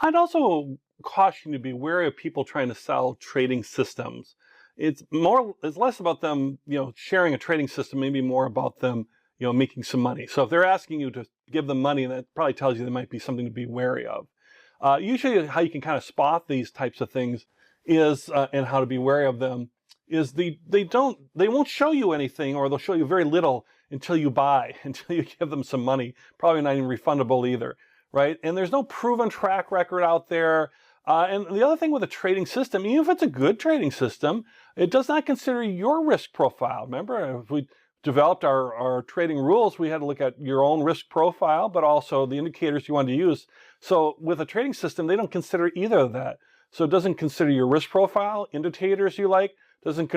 I'd also caution you to be wary of people trying to sell trading systems. It's less about them, sharing a trading system, maybe more about them, making some money. So if they're asking you to give them money, that probably tells you there might be something to be wary of. Usually how you can kind of spot these types of things is, and how to be wary of them, is they won't show you anything, or they'll show you very little until you buy, until you give them some money. Probably not even refundable either, right? And there's no proven track record out there. And the other thing with a trading system, even if it's a good trading system, it does not consider your risk profile. Remember, if we developed our trading rules, we had to look at your own risk profile, but also the indicators you want to use. So with a trading system, they don't consider either of that. So it doesn't consider your risk profile, indicators you like, doesn't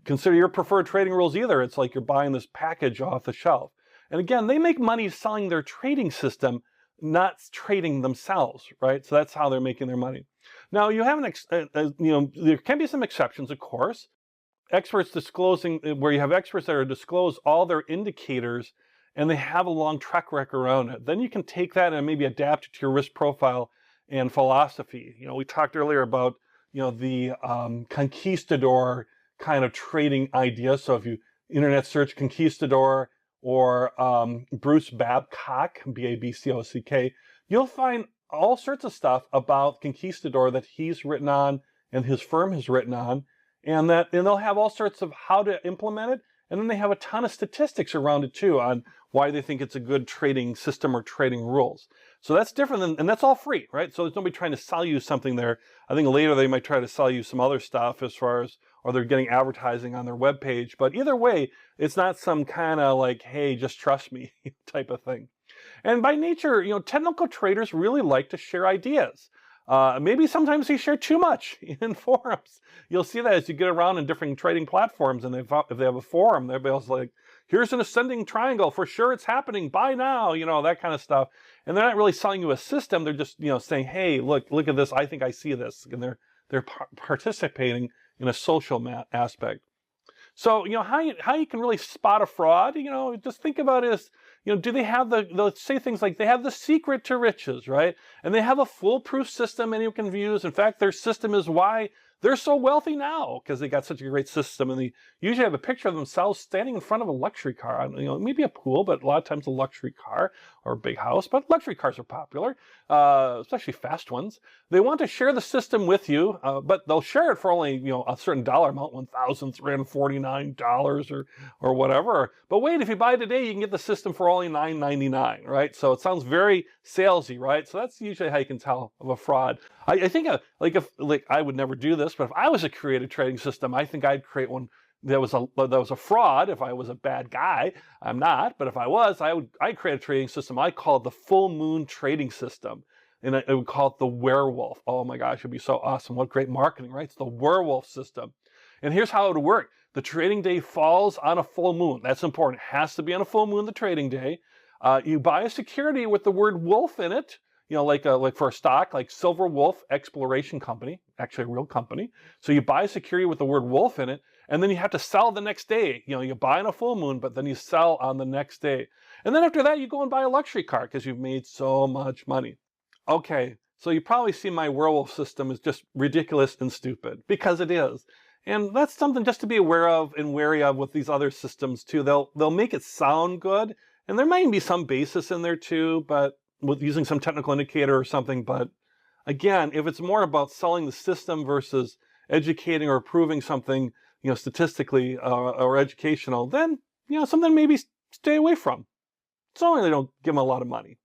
consider your preferred trading rules either. It's like you're buying this package off the shelf. And again, they make money selling their trading system, not trading themselves, right? So that's how they're making their money. Now, you have there can be some exceptions, of course. Experts disclosing, where you have experts that are disclose all their indicators and they have a long track record around it. Then you can take that and maybe adapt it to your risk profile and philosophy. We talked earlier about, the conquistador kind of trading idea. So if you internet search conquistador or Bruce Babcock, Babcock, you'll find all sorts of stuff about conquistador that he's written on and his firm has written on, and they'll have all sorts of how to implement it, and then they have a ton of statistics around it too on why they think it's a good trading system or trading rules. So that's different and that's all free, right? So there's nobody trying to sell you something there. I think later they might try to sell you some other stuff or they're getting advertising on their webpage. But either way, it's not some kind of like, hey, just trust me type of thing. And by nature, technical traders really like to share ideas. Maybe sometimes they share too much in forums. You'll see that as you get around in different trading platforms, and if they have a forum, they'll be like, here's an ascending triangle, for sure it's happening, buy now, that kind of stuff. And they're not really selling you a system, they're just, saying, hey, look at this, I think I see this. And they're participating in a social aspect. So, how you can really spot a fraud, just think about it as, do they have they'll say things like they have the secret to riches, right? And they have a foolproof system anyone can use. In fact, their system is why they're so wealthy now, because they got such a great system. And they usually have a picture of themselves standing in front of a luxury car. Maybe a pool, but a lot of times a luxury car or a big house. But luxury cars are popular, especially fast ones. They want to share the system with you, but they'll share it for only, a certain dollar amount, $1,349 or whatever. But wait, if you buy today, you can get the system for only $9.99, right? So it sounds very salesy, right? So that's usually how you can tell of a fraud. I think if I would never do this, but if I was to create a trading system, I think I'd create one that was a fraud. If I was a bad guy, I'm not, but if I was, I'd create a trading system I call it the full moon trading system. And I would call it the werewolf. Oh my gosh, it'd be so awesome. What great marketing, right? It's the werewolf system. And here's how it would work. The trading day falls on a full moon. That's important. It has to be on a full moon, the trading day. You buy a security with the word wolf in it, like for a stock, like Silver Wolf Exploration Company, actually a real company. So you buy a security with the word wolf in it, and then you have to sell the next day. You buy on a full moon, but then you sell on the next day. And then after that, you go and buy a luxury car because you've made so much money. Okay, so you probably see my werewolf system is just ridiculous and stupid, because it is. And that's something just to be aware of and wary of with these other systems too. They'll make it sound good, and there might be some basis in there too, but with using some technical indicator or something. But again, if it's more about selling the system versus educating or proving something, statistically or educational, then, something maybe stay away from. So long as they don't give them a lot of money.